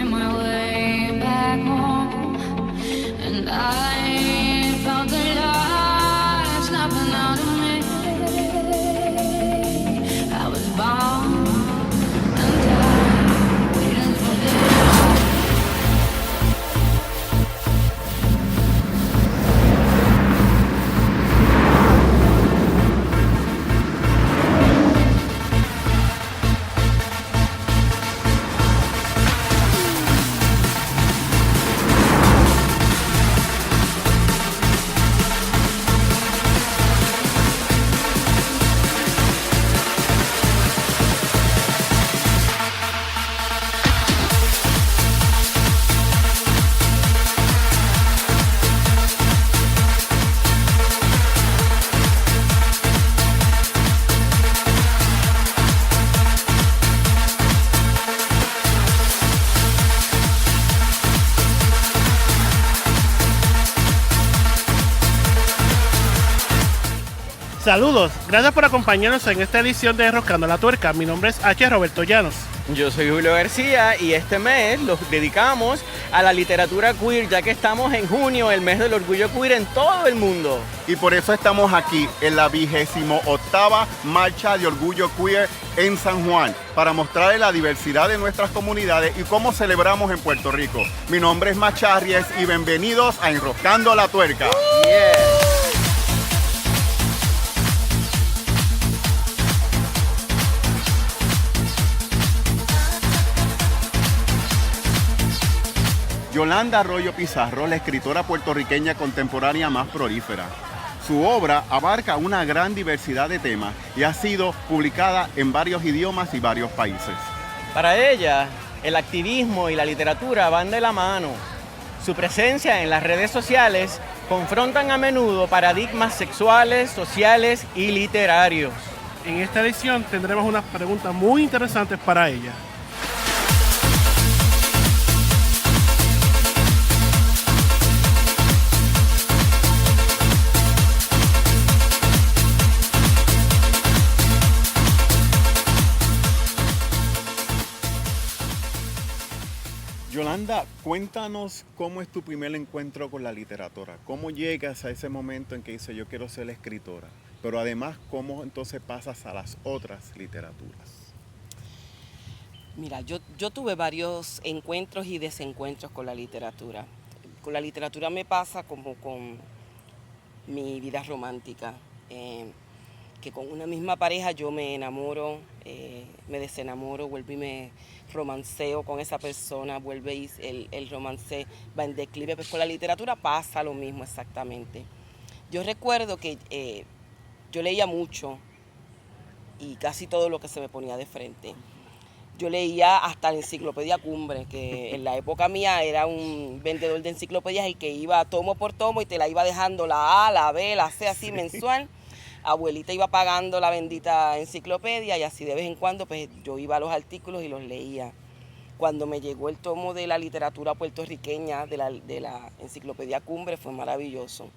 find my way back home, and I felt the light snapping out of me. I was bound and tied, waiting for this. Saludos, gracias por acompañarnos en esta edición de Enroscando la Tuerca. Mi nombre es H. Roberto Llanos. Yo soy Julio García y este mes lo dedicamos a la literatura queer, ya que estamos en junio, el mes del orgullo queer en todo el mundo. Y por eso estamos aquí en la 28ª Marcha de Orgullo Queer en San Juan, para mostrarles la diversidad de nuestras comunidades y cómo celebramos en Puerto Rico. Mi nombre es Macharries y bienvenidos a Enroscando la Tuerca. Yeah. Yolanda Arroyo Pizarro, la escritora puertorriqueña contemporánea más prolífera. Su obra abarca una gran diversidad de temas y ha sido publicada en varios idiomas y varios países. Para ella, el activismo y la literatura van de la mano. Su presencia en las redes sociales confrontan a menudo paradigmas sexuales, sociales y literarios. En esta edición tendremos unas preguntas muy interesantes para ella. Yolanda, cuéntanos cómo es tu primer encuentro con la literatura. ¿Cómo llegas a ese momento en que dices yo quiero ser escritora? Pero además, ¿cómo entonces pasas a las otras literaturas? Mira, yo tuve varios encuentros y desencuentros con la literatura. Con la literatura me pasa como con mi vida romántica, que con una misma pareja yo me enamoro, me desenamoro, vuelvo y me romanceo con esa persona, vuelve y el romance va en declive. Pues con la literatura pasa lo mismo exactamente. Yo recuerdo que yo leía mucho y casi todo lo que se me ponía de frente. Yo leía hasta la Enciclopedia Cumbre, que en la época mía era un vendedor de enciclopedias y que iba tomo por tomo y te la iba dejando la A, la B, la C, así mensual. Abuelita iba pagando la bendita enciclopedia y así de vez en cuando pues yo iba a los artículos y los leía. Cuando me llegó el tomo de la literatura puertorriqueña de la Enciclopedia Cumbre fue maravilloso.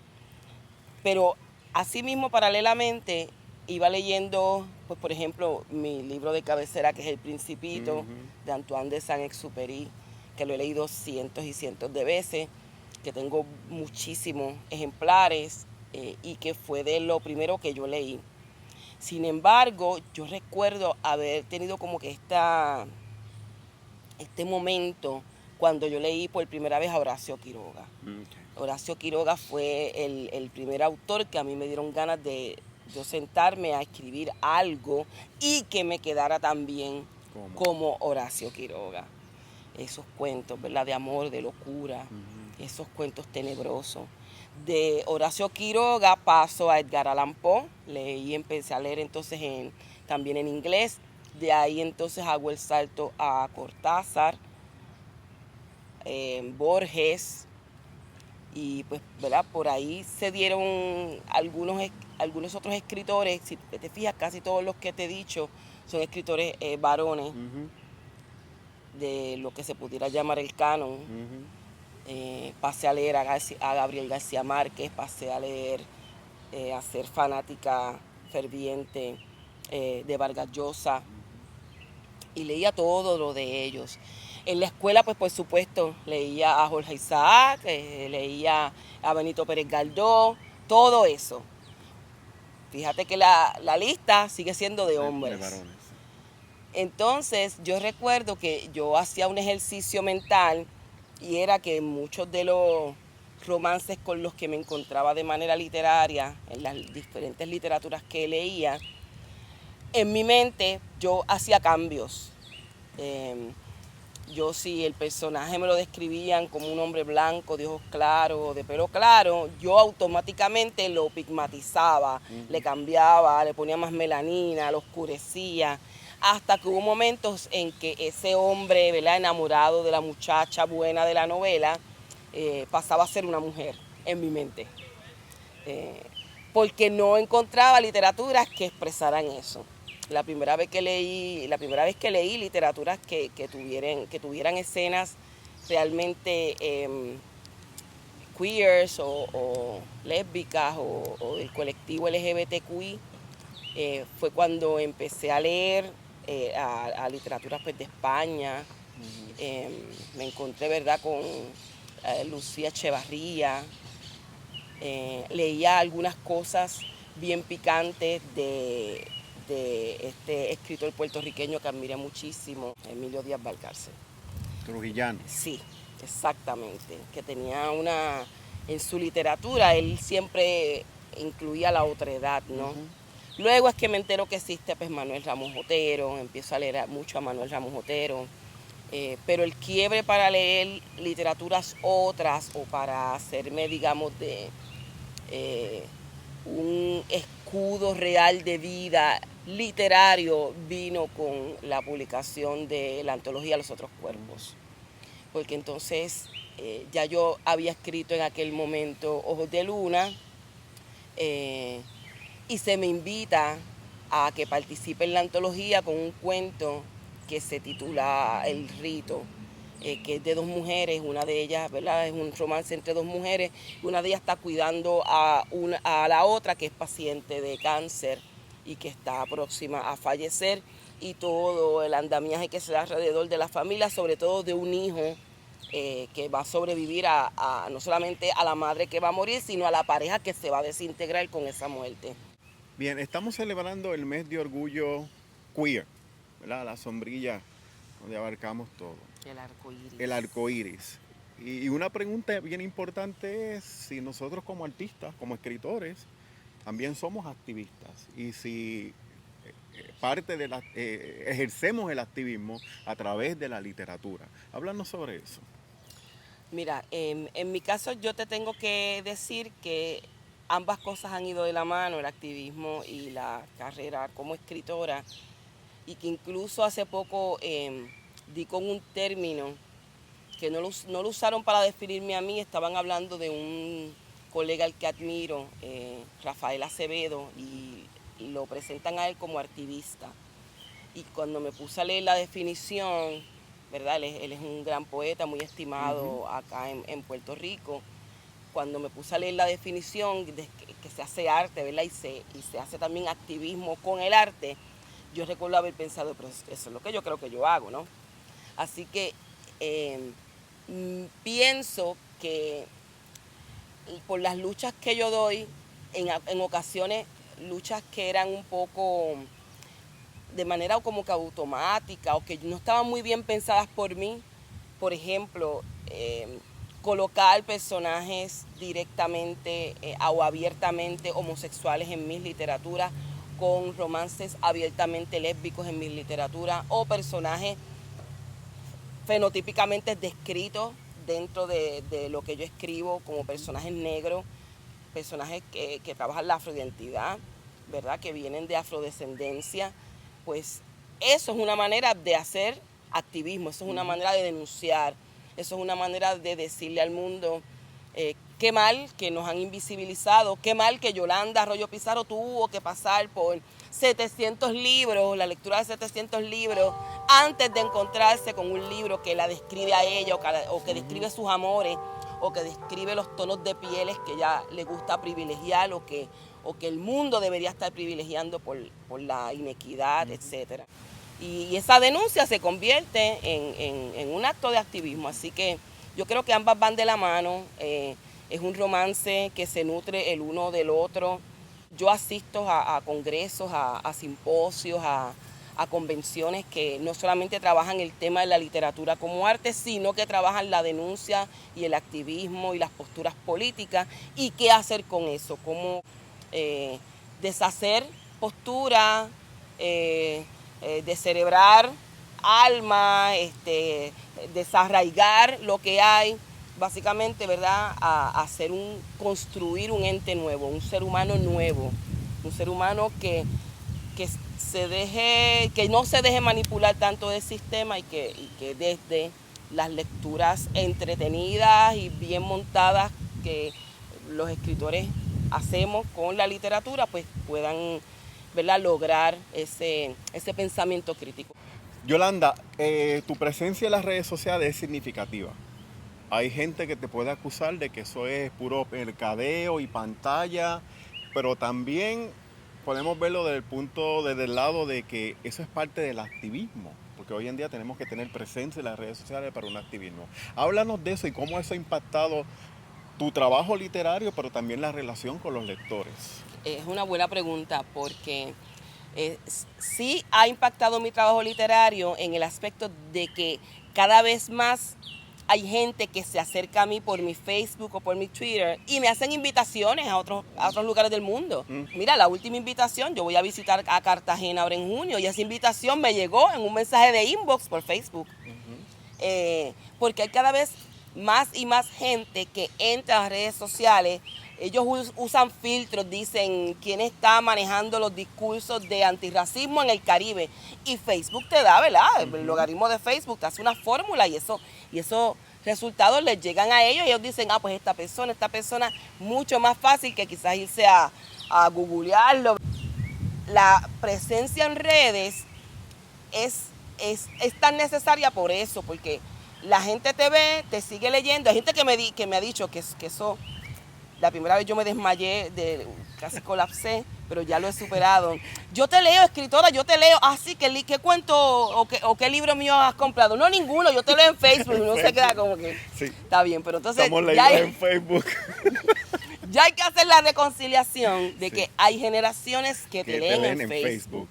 Pero asimismo, paralelamente, iba leyendo, pues por ejemplo, mi libro de cabecera, que es El Principito, de Antoine de Saint-Exupéry, que lo he leído cientos y cientos de veces, que tengo muchísimos ejemplares y que fue de lo primero que yo leí. Sin embargo, yo recuerdo haber tenido como que este momento cuando yo leí por primera vez a Horacio Quiroga. Horacio Quiroga fue el primer autor que a mí me dieron ganas de yo sentarme a escribir algo y que me quedara tan bien como Horacio Quiroga. Esos cuentos, ¿verdad? De amor, de locura, esos cuentos tenebrosos. De Horacio Quiroga paso a Edgar Allan Poe, leí y empecé a leer entonces también en inglés. De ahí entonces hago el salto a Cortázar, Borges, y pues, ¿verdad? Por ahí se dieron algunos otros escritores. Si te fijas, casi todos los que te he dicho son escritores varones, de lo que se pudiera llamar el canon. Pasé a leer a Gabriel García Márquez, pasé a leer, a ser fanática ferviente de Vargas Llosa, y leía todo lo de ellos. En la escuela, pues por supuesto, leía a Jorge Isaac, leía a Benito Pérez Galdós, todo eso. Fíjate que la lista sigue siendo de hombres. De varones. Entonces, yo recuerdo que yo hacía un ejercicio mental y era que muchos de los romances con los que me encontraba de manera literaria, en las diferentes literaturas que leía, en mi mente yo hacía cambios. Yo, si el personaje me lo describían como un hombre blanco, de ojos claros, de pelo claro, yo automáticamente lo pigmatizaba, le cambiaba, le ponía más melanina, lo oscurecía, hasta que hubo momentos en que ese hombre, ¿verdad?, enamorado de la muchacha buena de la novela, pasaba a ser una mujer en mi mente. Porque no encontraba literaturas que expresaran eso. La primera vez que leí literaturas que tuvieran escenas realmente queers o lésbicas o del colectivo LGBTQI, fue cuando empecé a leer a literaturas, pues, de España. Me encontré, ¿verdad?, con Lucía Echevarría. Leía algunas cosas bien picantes de este escritor puertorriqueño que admiré muchísimo, Emilio Díaz Valcárcel. Trujillano. Sí, exactamente. Que tenía en su literatura, él siempre incluía la otredad, ¿no? Luego es que me entero que existe, pues, Manuel Ramos Otero, empiezo a leer mucho a Manuel Ramos Otero, pero el quiebre para leer literaturas otras o para hacerme, digamos, de un escudo real de vida literario vino con la publicación de la antología Los Otros Cuerpos. Porque entonces ya yo había escrito en aquel momento Ojos de Luna, y se me invita a que participe en la antología con un cuento que se titula El Rito, que es de dos mujeres, una de ellas, ¿verdad?, es un romance entre dos mujeres, una de ellas está cuidando a la otra que es paciente de cáncer y que está próxima a fallecer, y todo el andamiaje que se da alrededor de la familia, sobre todo de un hijo que va a sobrevivir no solamente a la madre que va a morir, sino a la pareja que se va a desintegrar con esa muerte. Bien, estamos celebrando el mes de orgullo queer, ¿verdad? La sombrilla donde abarcamos todo. El arco iris. El arco iris. Y una pregunta bien importante es si nosotros como artistas, como escritores, también somos activistas y si ejercemos el activismo a través de la literatura. Háblanos sobre eso. Mira, en mi caso yo te tengo que decir que ambas cosas han ido de la mano, el activismo y la carrera como escritora, y que incluso hace poco di con un término que no lo usaron para definirme a mí, estaban hablando de un colega al que admiro, Rafael Acevedo, y lo presentan a él como activista. Y cuando me puse a leer la definición, ¿verdad? Él es un gran poeta, muy estimado acá en Puerto Rico. Cuando me puse a leer la definición de que se hace arte, ¿verdad?, y se hace también activismo con el arte, yo recuerdo haber pensado, pero eso es lo que yo creo que yo hago, ¿no? Así que pienso que por las luchas que yo doy, en ocasiones luchas que eran un poco de manera como que automática o que no estaban muy bien pensadas por mí, por ejemplo, colocar personajes directamente o abiertamente homosexuales en mis literaturas, con romances abiertamente lésbicos en mis literaturas, o personajes fenotípicamente descritos dentro de lo que yo escribo como personajes negros, personajes que trabajan la afroidentidad, ¿verdad?, que vienen de afrodescendencia. Pues eso es una manera de hacer activismo, eso es una manera de denunciar, eso es una manera de decirle al mundo qué mal que nos han invisibilizado, qué mal que Yolanda Arroyo Pizarro tuvo que pasar por 700 libros, la lectura de 700 libros, antes de encontrarse con un libro que la describe a ella o que describe sus amores, o que describe los tonos de pieles que ella le gusta privilegiar o que el mundo debería estar privilegiando por la inequidad, etc. Y esa denuncia se convierte en un acto de activismo. Así que yo creo que ambas van de la mano. Es un romance que se nutre el uno del otro. Yo asisto a congresos, a simposios, a convenciones que no solamente trabajan el tema de la literatura como arte, sino que trabajan la denuncia y el activismo y las posturas políticas y qué hacer con eso, cómo deshacer posturas, descerebrar alma, desarraigar lo que hay, básicamente, ¿verdad? Construir un ente nuevo, un ser humano nuevo, un ser humano que no se deje manipular tanto del sistema y que desde las lecturas entretenidas y bien montadas que los escritores hacemos con la literatura, pues puedan, ¿verdad?, lograr ese pensamiento crítico. Yolanda, tu presencia en las redes sociales es significativa. Hay gente que te puede acusar de que eso es puro mercadeo y pantalla, pero también podemos verlo desde el lado de que eso es parte del activismo, porque hoy en día tenemos que tener presencia en las redes sociales para un activismo. Háblanos de eso y cómo eso ha impactado tu trabajo literario, pero también la relación con los lectores. Es una buena pregunta porque sí ha impactado mi trabajo literario en el aspecto de que cada vez más hay gente que se acerca a mí por mi Facebook o por mi Twitter y me hacen invitaciones a otros lugares del mundo. Mira, la última invitación, yo voy a visitar a Cartagena ahora en junio y esa invitación me llegó en un mensaje de inbox por Facebook. Porque hay cada vez más y más gente que entra a las redes sociales. Ellos usan filtros, dicen quién está manejando los discursos de antirracismo en el Caribe. Y Facebook te da, ¿verdad? El logaritmo de Facebook te hace una fórmula y esos resultados les llegan a ellos y ellos dicen, pues esta persona, mucho más fácil que quizás irse a googlearlo. La presencia en redes es tan necesaria por eso, porque la gente te ve, te sigue leyendo. Hay gente que me ha dicho que eso... La primera vez yo me desmayé, casi colapsé, pero ya lo he superado. Yo te leo, escritora, yo te leo. Sí, ¿qué cuento o qué libro mío has comprado? No, ninguno, yo te leo en Facebook. Uno se queda como que, sí, está bien, pero entonces... Estamos leyendo en Facebook. Ya hay que hacer la reconciliación de que hay generaciones que te leen en Facebook.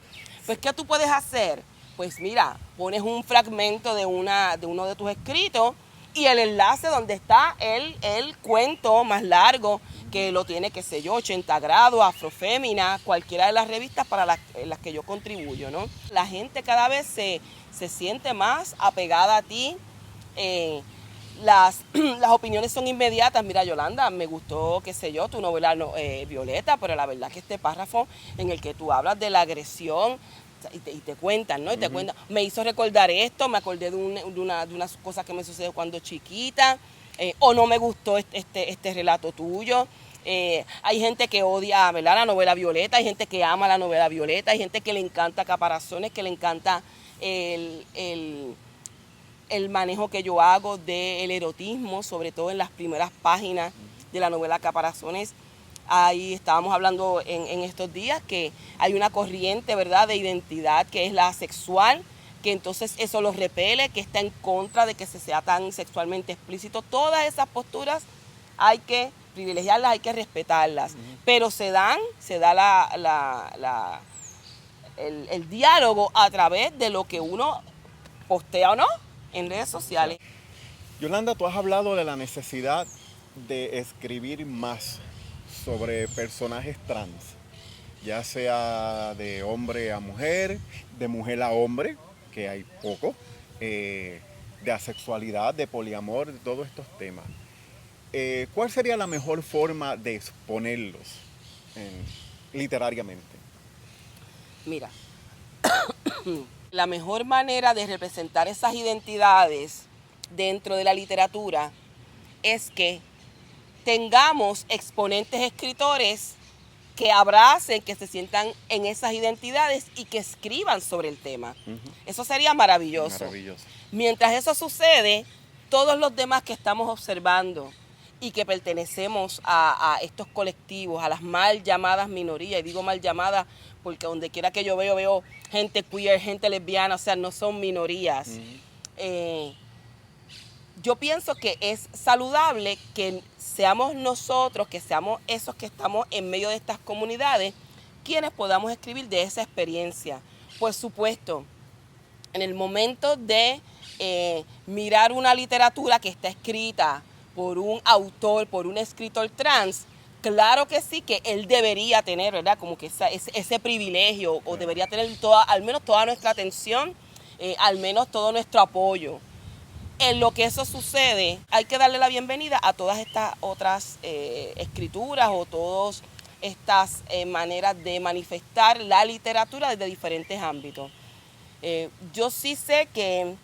Pues, ¿qué tú puedes hacer? Pues mira, pones un fragmento de uno de tus escritos y el enlace donde está el cuento más largo, que lo tiene, qué sé yo, 80 grados, Afrofémina, cualquiera de las revistas en las que yo contribuyo, ¿no? La gente cada vez se siente más apegada a ti. Las opiniones son inmediatas. Mira, Yolanda, me gustó, qué sé yo, tu novela Violeta, pero la verdad que este párrafo en el que tú hablas de la agresión, y te cuentan, ¿no? Y te cuentan, me hizo recordar esto, me acordé de unas cosas que me sucedió cuando chiquita, o no me gustó este relato tuyo. Hay gente que odia, ¿verdad?, la novela Violeta, hay gente que ama la novela Violeta, hay gente que le encanta Caparazones, que le encanta el manejo que yo hago del erotismo, sobre todo en las primeras páginas de la novela Caparazones. Ahí estábamos hablando en estos días que hay una corriente, ¿verdad?, de identidad que es la asexual, que entonces eso los repele, que está en contra de que se sea tan sexualmente explícito. Todas esas posturas hay que privilegiarlas, hay que respetarlas, pero se da el diálogo a través de lo que uno postea o no en redes sociales. Yolanda, tú has hablado de la necesidad de escribir más sobre personajes trans, ya sea de hombre a mujer, de mujer a hombre, que hay poco, de asexualidad, de poliamor, de todos estos temas. ¿Cuál sería la mejor forma de exponerlos literariamente? Mira, la mejor manera de representar esas identidades dentro de la literatura es que tengamos exponentes escritores que abracen, que se sientan en esas identidades y que escriban sobre el tema. Eso sería maravilloso. Mientras eso sucede, todos los demás que estamos observando y que pertenecemos a estos colectivos, a las mal llamadas minorías, y digo mal llamadas porque donde quiera que yo veo gente queer, gente lesbiana, o sea, no son minorías. Yo pienso que es saludable que seamos nosotros, que seamos esos que estamos en medio de estas comunidades, quienes podamos escribir de esa experiencia. Por supuesto, en el momento de mirar una literatura que está escrita por un autor, por un escritor trans, claro que sí, que él debería tener, ¿verdad? Como que ese privilegio, o debería tener al menos toda nuestra atención, al menos todo nuestro apoyo. En lo que eso sucede, hay que darle la bienvenida a todas estas otras escrituras o todas estas maneras de manifestar la literatura desde diferentes ámbitos. Yo sí sé que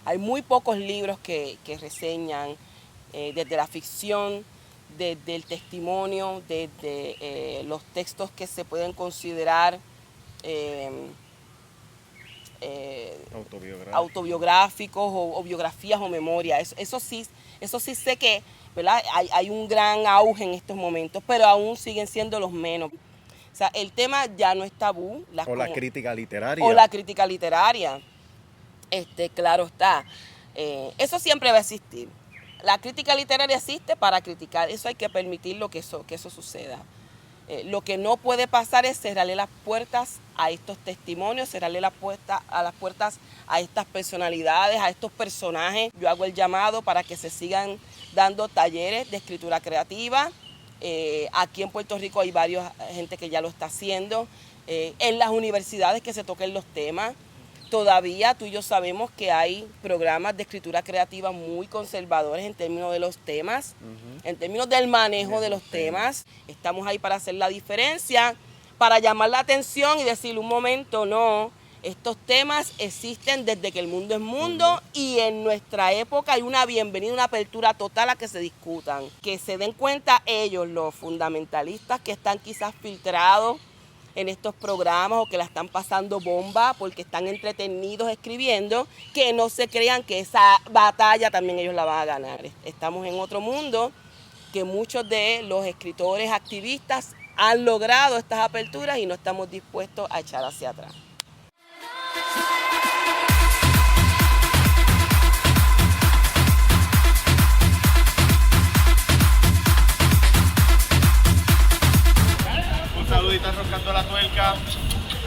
hay muy pocos libros que reseñan desde la ficción, desde el testimonio, desde los textos que se pueden considerar autobiográficos o biografías o memorias. Eso sí sé que, ¿verdad? Hay un gran auge en estos momentos, pero aún siguen siendo los menos. O sea, el tema ya no es tabú. La crítica literaria. O la crítica literaria. Claro está. Eso siempre va a existir. La crítica literaria existe para criticar. Eso hay que permitirlo que eso suceda. Lo que no puede pasar es cerrarle las puertas a estos testimonios, cerrarle las puertas a estas personalidades, a estos personajes. Yo hago el llamado para que se sigan dando talleres de escritura creativa. Aquí en Puerto Rico hay varias gente que ya lo está haciendo. En las universidades que se toquen los temas. Todavía tú y yo sabemos que hay programas de escritura creativa muy conservadores en términos de los temas, en términos del manejo de los temas. Estamos ahí para hacer la diferencia, para llamar la atención y decir un momento, no, estos temas existen desde que el mundo es mundo y en nuestra época hay una bienvenida, una apertura total a que se discutan. Que se den cuenta ellos, los fundamentalistas que están quizás filtrados en estos programas o que la están pasando bomba porque están entretenidos escribiendo, que no se crean que esa batalla también ellos la van a ganar. Estamos en otro mundo que muchos de los escritores activistas han logrado estas aperturas y no estamos dispuestos a echar hacia atrás. Saludita Roscando la Tuerca,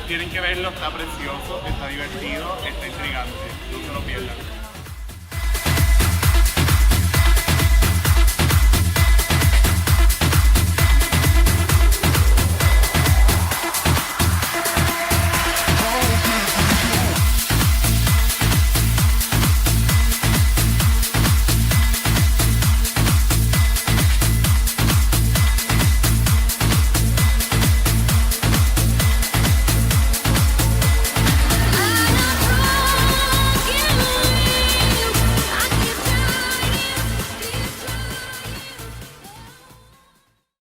tienen que verlo, está precioso, está divertido, está intrigante, no se lo pierdan.